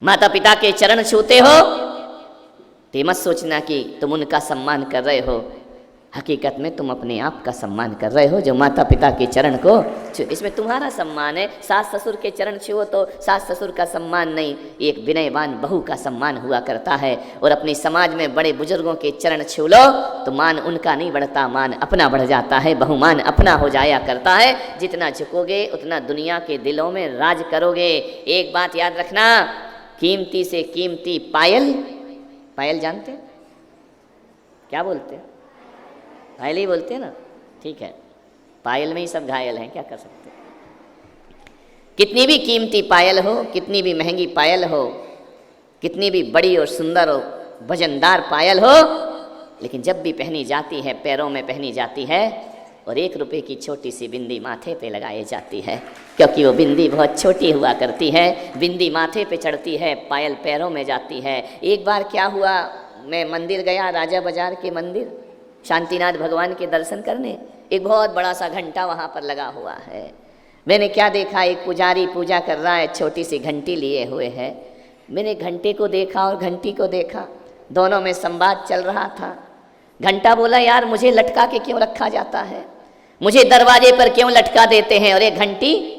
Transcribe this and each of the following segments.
माता पिता के चरण छूते हो तो मत सोचना कि तुम उनका सम्मान कर रहे हो, हकीकत में तुम अपने आप का सम्मान कर रहे हो जो माता पिता के चरण को इसमें तुम्हारा सम्मान है। सास ससुर के चरण छुओ तो सास ससुर का सम्मान नहीं, एक विनयवान बहू का सम्मान हुआ करता है। और अपने समाज में बड़े बुजुर्गों के चरण छू लो तो मान उनका नहीं बढ़ता, मान अपना बढ़ जाता है, बहुमान अपना हो जाया करता है। जितना झुकोगे उतना दुनिया के दिलों में राज करोगे। एक बात याद रखना, कीमती से कीमती पायल, पायल जानते हैं क्या बोलते हैं? पायल ही बोलते हैं ना, ठीक है, पायल में ही सब घायल हैं, क्या कर सकते हैं। कितनी भी कीमती पायल हो, कितनी भी महंगी पायल हो, कितनी भी बड़ी और सुंदर और वजनदार पायल हो, लेकिन जब भी पहनी जाती है पैरों में पहनी जाती है और 1 रुपये की छोटी सी बिंदी माथे पे लगाई जाती है, क्योंकि वो बिंदी बहुत छोटी हुआ करती है। बिंदी माथे पे चढ़ती है, पायल पैरों में जाती है। एक बार क्या हुआ, मैं मंदिर गया, राजा बाजार के मंदिर, शांतिनाथ भगवान के दर्शन करने। एक बहुत बड़ा सा घंटा वहाँ पर लगा हुआ है। मैंने क्या देखा, एक पुजारी पूजा कर रहा है, छोटी सी घंटी लिए हुए है। मैंने घंटे को देखा और घंटी को देखा, दोनों में संवाद चल रहा था। घंटा बोला, यार मुझे लटका के क्यों रखा जाता है, मुझे दरवाजे पर क्यों लटका देते हैं, और एक घंटी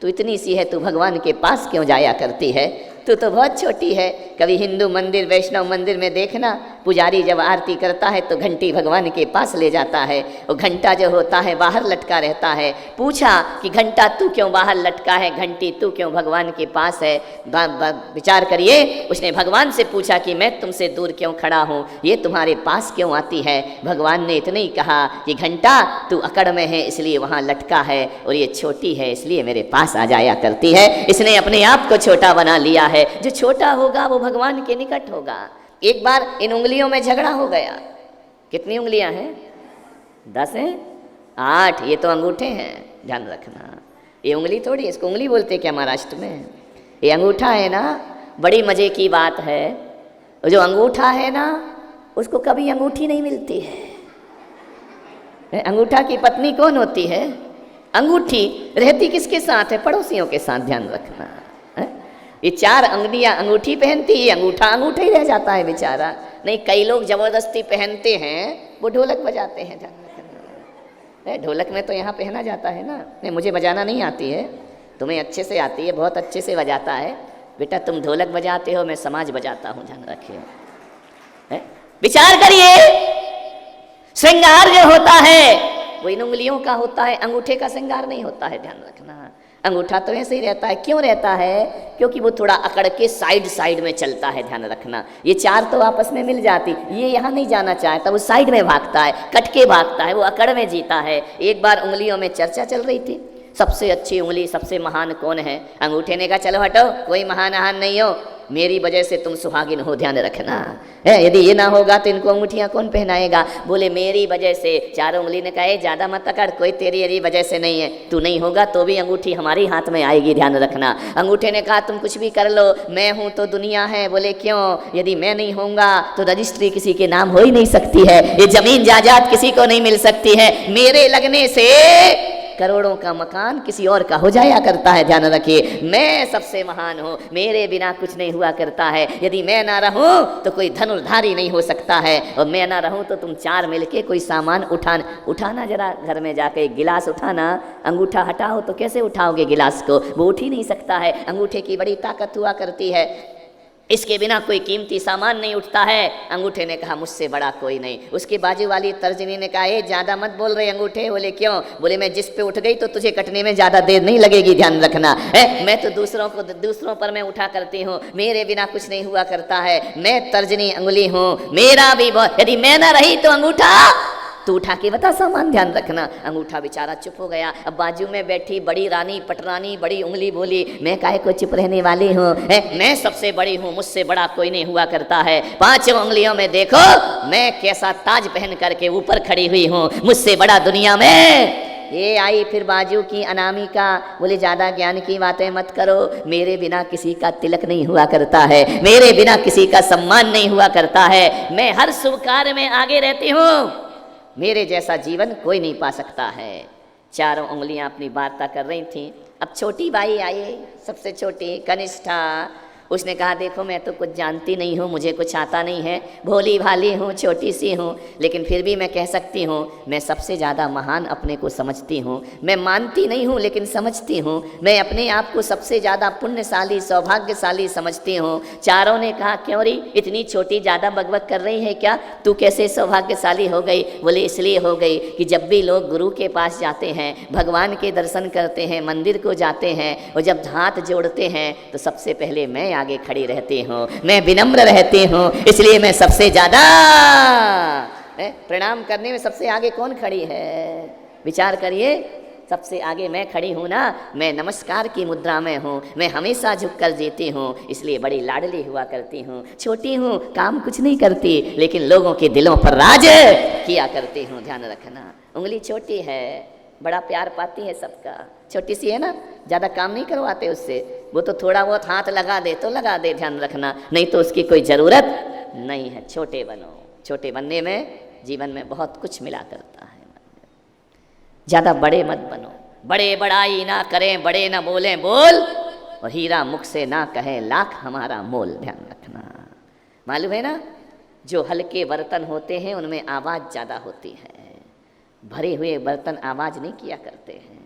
तू इतनी सी है, तू भगवान के पास क्यों जाया करती है, तू तो बहुत छोटी है। कभी हिंदू मंदिर वैष्णव मंदिर में देखना, पुजारी जब आरती करता है तो घंटी भगवान के पास ले जाता है, और घंटा जो होता है बाहर लटका रहता है। पूछा कि घंटा तू क्यों बाहर लटका है, घंटी तू क्यों भगवान के पास है? विचार करिए, उसने भगवान से पूछा कि मैं तुमसे दूर क्यों खड़ा हूँ, ये तुम्हारे पास क्यों आती है? भगवान ने इतना ही कहा कि घंटा तू अकड़ में है इसलिए वहाँ लटका है, और ये छोटी है इसलिए मेरे पास आ जाया करती है। इसने अपने आप को छोटा बना लिया है। जो छोटा होगा वो भगवान के निकट होगा। एक बार इन उंगलियों में झगड़ा हो गया। कितनी उंगलियां हैं? 10 हैं? 8, ये तो अंगूठे हैं, ध्यान रखना। ये उंगली थोड़ी, इसको उंगली बोलते क्या महाराष्ट्र में? ये अंगूठा है ना, बड़ी मजे की बात है। जो अंगूठा है ना, उसको कभी अंगूठी नहीं मिलती है। अंगूठा की पत्नी कौन होती है? अंगूठी रहती किसके साथ है? पड़ोसियों के साथ, ध्यान रखना। ये 4 अंगुलियां अंगूठी पहनती, ये अंगूठा अंगूठा ही रह जाता है बेचारा। नहीं, कई लोग जबरदस्ती पहनते हैं, वो ढोलक बजाते हैं, ध्यान रखना। ढोलक में तो यहाँ पहना जाता है ना। नहीं, मुझे बजाना नहीं आती है, तुम्हें अच्छे से आती है, बहुत अच्छे से बजाता है बेटा। तुम ढोलक बजाते हो, मैं समाज बजाता हूँ, ध्यान रखिए। विचार करिए, श्रृंगार जो होता है वो इन उंगलियों का होता है, अंगूठे का श्रृंगार नहीं होता है, ध्यान रखना। अंगूठा तो ऐसे ही रहता है। क्यों रहता है? क्योंकि वो थोड़ा अकड़ के साइड साइड में चलता है, ध्यान रखना। ये 4 तो आपस में मिल जाती, ये यहाँ नहीं जाना चाहता, वो साइड में भागता है, कट के भागता है, वो अकड़ में जीता है। एक बार उंगलियों में चर्चा चल रही थी, सबसे अच्छी उंगली, सबसे महान कौन है? अंगूठे ने कहा चलो हटो, कोई महान महान नहीं हो, मेरी वजह से तुम सुहागिन हो, ध्यान रखना है। यदि ये ना होगा तो इनको अंगूठियाँ कौन पहनाएगा? बोले मेरी वजह से। 4 उंगली ने कहा ज़्यादा मत अकड़, कोई तेरी वजह से नहीं है, तू नहीं होगा तो भी अंगूठी हमारी हाथ में आएगी, ध्यान रखना। अंगूठे ने कहा तुम कुछ भी कर लो, मैं हूँ तो दुनिया है। बोले क्यों? यदि मैं नहीं होऊंगा तो रजिस्ट्री किसी के नाम हो ही नहीं सकती है, ये जमीन जायदाद किसी को नहीं मिल सकती है, मेरे लगने से करोड़ों का मकान किसी और का हो जाया करता है, ध्यान रखिए। मैं सबसे महान हूँ, मेरे बिना कुछ नहीं हुआ करता है। यदि मैं ना रहूँ तो कोई धनुर्धारी नहीं हो सकता है, और मैं ना रहूँ तो तुम 4 मिलके कोई सामान उठाना जरा, घर में जाके गिलास उठाना, अंगूठा हटाओ तो कैसे उठाओगे गिलास को? वो उठ ही नहीं सकता है। अंगूठे की बड़ी ताकत हुआ करती है, इसके बिना कोई कीमती सामान नहीं उठता है। अंगूठे ने कहा मुझसे बड़ा कोई नहीं। उसके बाजू वाली तर्जनी ने कहा ये ज़्यादा मत बोल रहे अंगूठे। बोले क्यों? बोले मैं जिस पे उठ गई तो तुझे कटने में ज़्यादा देर नहीं लगेगी, ध्यान रखना है। मैं तो दूसरों पर मैं उठा करती हूँ, मेरे बिना कुछ नहीं हुआ करता है। मैं तर्जनी अंगुली हूँ, मेरा भी बहुत, यदि मैं ना रही तो अंगूठा तू उठा के बता सामान, ध्यान रखना। अंगूठा बेचारा चुप हो गया। अब बाजू में बैठी बड़ी रानी पटरानी बड़ी उंगली बोली मैं काहे को चुप रहने वाली हूँ, मैं सबसे बड़ी हूँ, मुझसे बड़ा कोई नहीं हुआ करता है। 5 उंगलियों में देखो मैं कैसा ताज पहन करके ऊपर खड़ी हुई हूँ, मुझसे बड़ा दुनिया में। ये आई फिर बाजू की अनामिका, बोले ज़्यादा ज्ञान की बातें मत करो, मेरे बिना किसी का तिलक नहीं हुआ करता है, मेरे बिना किसी का सम्मान नहीं हुआ करता है, मैं हर शुभ कार्य में आगे रहती हूँ, मेरे जैसा जीवन कोई नहीं पा सकता है। 4 उंगलियां अपनी वार्ता कर रही थी। अब छोटी बाई आई, सबसे छोटी कनिष्ठा, उसने कहा देखो मैं तो कुछ जानती नहीं हूँ, मुझे कुछ आता नहीं है, भोली भाली हूँ, छोटी सी हूँ, लेकिन फिर भी मैं कह सकती हूँ मैं सबसे ज़्यादा महान अपने को समझती हूँ। मैं मानती नहीं हूँ लेकिन समझती हूँ, मैं अपने आप को सबसे ज़्यादा पुण्यशाली सौभाग्यशाली समझती हूँ। चारों ने कहा क्यों री इतनी छोटी ज़्यादा बकबक कर रही है क्या, तू कैसे सौभाग्यशाली हो गई? बोले इसलिए हो गई कि जब भी लोग गुरु के पास जाते हैं, भगवान के दर्शन करते हैं, मंदिर को जाते हैं और जब हाथ जोड़ते हैं तो सबसे पहले मैं आगे खड़ी रहती हूँ, मैं विनम्र रहती हूँ, इसलिए मैं सबसे ज़्यादा प्रणाम करने में सबसे आगे कौन खड़ी है? विचार करिए, सबसे आगे मैं खड़ी हूँ ना, मैं नमस्कार की मुद्रा में हूँ, मैं हमेशा झुक कर जीती हूँ, इसलिए बड़ी लाडली हुआ करती हूँ। छोटी हूँ, काम कुछ नहीं करती, लेकिन लोगों के दिलों पर राज किया करती हूँ। ध्यान रखना, उंगली छोटी है, बड़ा प्यार पाती है सबका, छोटी सी है ना, ज़्यादा काम नहीं करवाते उससे, वो तो थोड़ा बहुत हाथ लगा दे तो लगा दे, ध्यान रखना, नहीं तो उसकी कोई ज़रूरत नहीं है। छोटे बनो, छोटे बनने में जीवन में बहुत कुछ मिला करता है। ज़्यादा बड़े मत बनो, बड़े बड़ाई ना करें, बड़े ना बोलें बोल, और हीरा मुख से ना कहें लाख हमारा मोल। ध्यान रखना, मालूम है ना, जो हल्के बर्तन होते हैं उनमें आवाज़ ज़्यादा होती है, भरे हुए बर्तन आवाज़ नहीं किया करते हैं।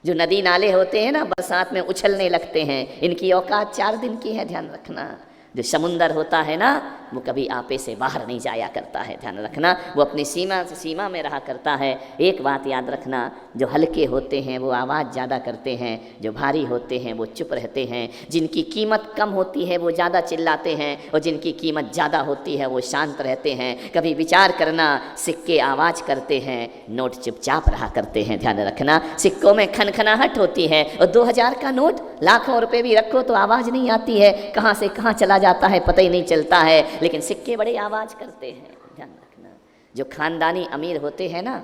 जो नदी नाले होते हैं ना, बरसात में उछलने लगते हैं, इनकी औकात 4 दिन की है। ध्यान रखना, जो समुंदर होता है ना, वो कभी आपे से बाहर नहीं जाया करता है। ध्यान रखना, वो अपनी सीमा में रहा करता है। एक बात याद रखना, जो हल्के होते हैं वो आवाज़ ज़्यादा करते हैं, जो भारी होते हैं वो चुप रहते हैं। जिनकी कीमत कम होती है वो ज़्यादा चिल्लाते हैं, और जिनकी कीमत ज़्यादा होती है वो शांत रहते हैं। कभी विचार करना, सिक्के आवाज़ करते हैं, नोट चुपचाप रहा करते हैं। ध्यान रखना, सिक्कों में खनखनाहट होती है, और 2000 का नोट लाखों रुपए भी रखो तो आवाज़ नहीं आती है, कहाँ से कहाँ चला जाता है पता ही नहीं चलता है, लेकिन सिक्के बड़े आवाज़ करते हैं। ध्यान रखना, जो खानदानी अमीर होते हैं ना,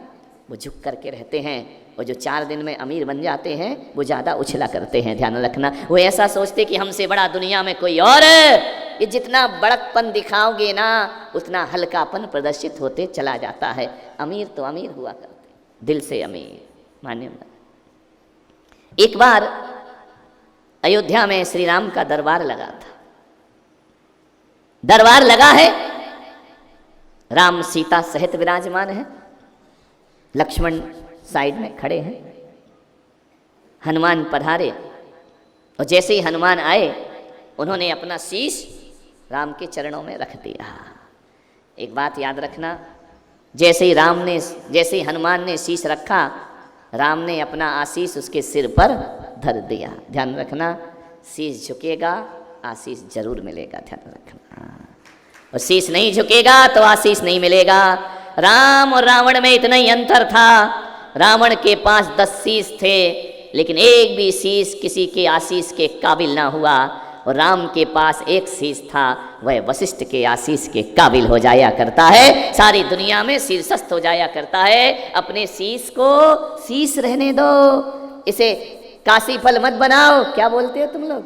वो झुक करके रहते हैं, और जो 4 दिन में अमीर बन जाते हैं वो ज़्यादा उछला करते हैं। ध्यान रखना, वो ऐसा सोचते कि हमसे बड़ा दुनिया में कोई और है। ये जितना बड़कपन दिखाओगे ना, उतना हल्कापन प्रदर्शित होते चला जाता है। अमीर तो अमीर हुआ करते, दिल से अमीर, माने। एक बार अयोध्या में श्री राम का दरबार लगा था। दरबार लगा है, राम सीता सहित विराजमान है, लक्ष्मण साइड में खड़े हैं, हनुमान पधारे, और जैसे ही हनुमान आए उन्होंने अपना शीश राम के चरणों में रख दिया। एक बात याद रखना, जैसे ही हनुमान ने शीश रखा, राम ने अपना आशीष उसके सिर पर धर दिया। ध्यान रखना, शीश झुकेगा आशीष जरूर मिलेगा। ध्यान रखना, और शीश नहीं झुकेगा तो आशीष नहीं मिलेगा। राम और रावण में इतना ही अंतर था, रावण के पास 10 शीश थे, लेकिन एक भी शीश किसी के आशीष के काबिल ना हुआ, और राम के पास एक शीश था, वह वशिष्ठ के आशीष के काबिल हो जाया करता है, सारी दुनिया में शीर्षस्थ हो जाया करता है। अपने शीश को शीश रहने दो, इसे काशी फल मत बनाओ। क्या बोलते हो तुम लोग?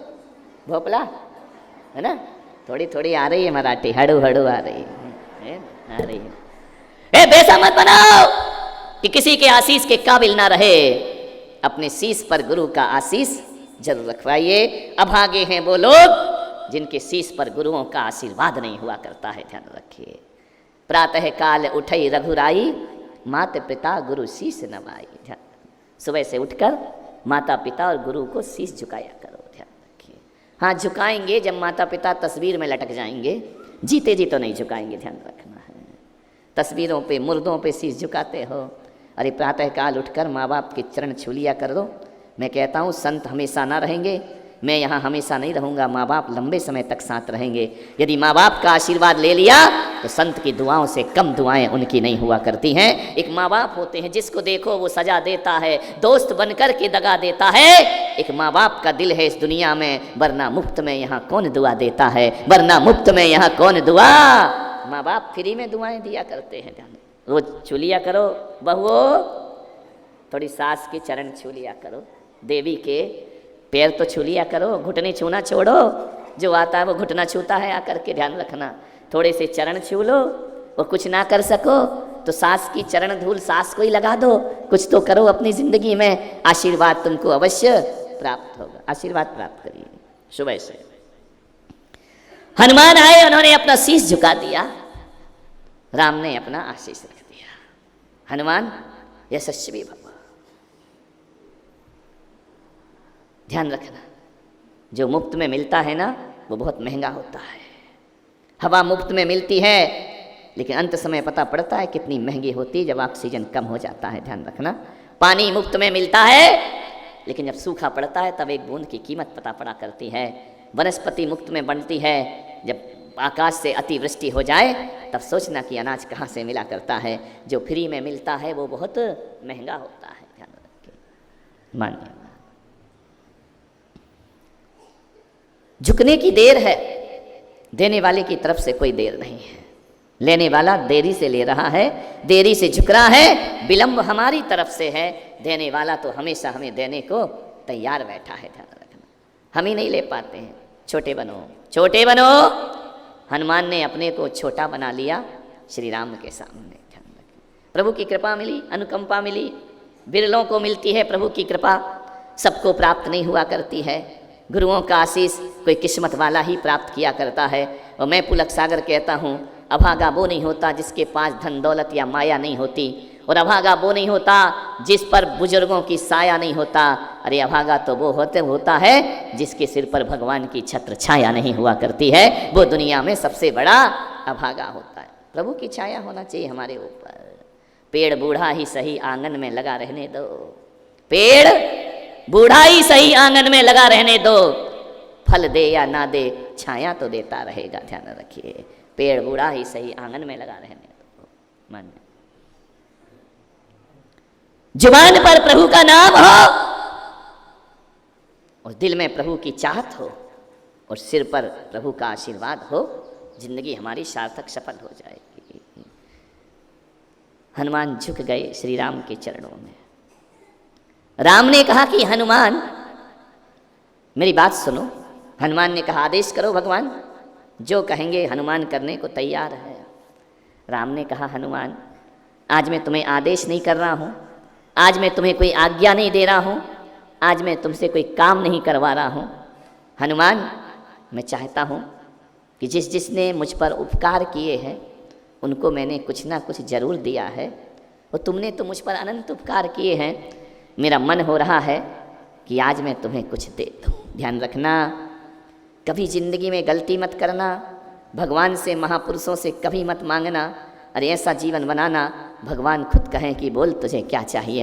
भोपला है ना, थोड़ी थोड़ी आ रही है मराठी, हड़ू हड़ू आ रही है, आ रही है। वैसा मत बनाओ कि किसी के आशीष के काबिल ना रहे। अपने शीश पर गुरु का आशीष जरूर रखवाइए। अभागे हैं वो लोग जिनके शीश पर गुरुओं का आशीर्वाद नहीं हुआ करता है। ध्यान रखिए, प्रातः काल उठई रघुराई, माता पिता गुरु शीश नवाई। ध्यान, सुबह से उठकर माता पिता और गुरु को शीश झुकाया करो। ध्यान रखिए, हाँ झुकाएंगे जब माता पिता तस्वीर में लटक जाएंगे, जीते जी तो नहीं झुकाएंगे। ध्यान रखना है, तस्वीरों पे मुर्दों पे शीश झुकाते हो। अरे प्रातः काल उठकर माँ बाप के चरण छू लिया कर दो। मैं कहता हूँ संत हमेशा ना रहेंगे, मैं यहाँ हमेशा नहीं रहूँगा, माँ बाप लंबे समय तक साथ रहेंगे। यदि माँ बाप का आशीर्वाद ले लिया तो संत की दुआओं से कम दुआएं उनकी नहीं हुआ करती हैं। एक माँ बाप होते हैं जिसको देखो वो सजा देता है, दोस्त बनकर के दगा देता है। एक माँ बाप का दिल है इस दुनिया में, वरना मुफ्त में यहाँ कौन दुआ देता है, वरना मुफ्त में यहाँ कौन दुआ। माँ बाप फ्री में दुआएं दिया करते हैं। ध्यान, रोज छू लिया करो, बहुओं थोड़ी सास के चरण छू लिया करो, देवी के पैर तो छू लिया करो, घुटने छूना छोड़ो। जो आता है वो घुटना छूता है आकर के। ध्यान रखना, थोड़े से चरण छू लो। वो कुछ ना कर सको तो सास की चरण धूल सास को ही लगा दो, कुछ तो करो अपनी जिंदगी में, आशीर्वाद तुमको अवश्य प्राप्त होगा। आशीर्वाद प्राप्त करिए सुबह से। हनुमान आए, उन्होंने अपना शीश झुका दिया, राम ने अपना आशीष रख दिया। हनुमान यशस्वी भव। ध्यान रखना, जो मुफ्त में मिलता है ना वो बहुत महंगा होता है। हवा मुफ्त में मिलती है, लेकिन अंत समय पता पड़ता है कितनी महंगी होती है, जब ऑक्सीजन कम हो जाता है। ध्यान रखना, पानी मुफ्त में मिलता है, लेकिन जब सूखा पड़ता है तब एक बूंद की कीमत पता पड़ा करती है। वनस्पति मुफ्त में बनती है, जब आकाश से अतिवृष्टि हो जाए तब सोचना कि अनाज कहाँ से मिला करता है। जो फ्री में मिलता है वो बहुत महंगा होता है। ध्यान रखिए, मानिए। झुकने की देर है, देने वाले की तरफ से कोई देर नहीं है। लेने वाला देरी से ले रहा है, देरी से झुक रहा है, विलंब हमारी तरफ से है। देने वाला तो हमेशा हमें देने को तैयार बैठा है। ध्यान रखना, हम ही नहीं ले पाते हैं। छोटे बनो, छोटे बनो। हनुमान ने अपने को छोटा बना लिया श्री राम के सामने। ध्यान रखना, प्रभु की कृपा मिली, अनुकंपा मिली। बिरलों को मिलती है प्रभु की कृपा, सबको प्राप्त नहीं हुआ करती है। गुरुओं का आशीष कोई किस्मत वाला ही प्राप्त किया करता है। और मैं पुलक सागर कहता हूँ, अभागा वो नहीं होता जिसके पास धन दौलत या माया नहीं होती, और अभागा वो नहीं होता जिस पर बुजुर्गों की साया नहीं होता। अरे अभागा तो वो होता है जिसके सिर पर भगवान की छत्र छाया नहीं हुआ करती है, वो दुनिया में सबसे बड़ा अभागा होता है। प्रभु की छाया होना चाहिए हमारे ऊपर। पेड़ बूढ़ा ही सही आंगन में लगा रहने दो, पेड़ बूढ़ा ही सही आंगन में लगा रहने दो, फल दे या ना दे छाया तो देता रहेगा। ध्यान रखिए, पेड़ बूढ़ा ही सही आंगन में लगा रहने दो। मान्य, जुबान पर प्रभु का नाम हो और दिल में प्रभु की चाहत हो और सिर पर प्रभु का आशीर्वाद हो, जिंदगी हमारी सार्थक सफल हो जाएगी। हनुमान झुक गए श्री राम के चरणों में। राम ने कहा कि हनुमान मेरी बात सुनो। हनुमान ने कहा, आदेश करो भगवान, जो कहेंगे हनुमान करने को तैयार है। राम ने कहा, हनुमान आज मैं तुम्हें आदेश नहीं कर रहा हूँ, आज मैं तुम्हें कोई आज्ञा नहीं दे रहा हूँ, आज मैं तुमसे कोई काम नहीं करवा रहा हूँ। हनुमान मैं चाहता हूँ कि जिसने मुझ पर उपकार किए हैं उनको मैंने कुछ ना कुछ जरूर दिया है, और तुमने तो मुझ पर अनंत उपकार किए हैं। मेरा मन हो रहा है कि आज मैं तुम्हें कुछ दे दूँ। ध्यान रखना, कभी जिंदगी में गलती मत करना, भगवान से महापुरुषों से कभी मत मांगना। अरे ऐसा जीवन बनाना भगवान खुद कहें कि बोल तुझे क्या चाहिए।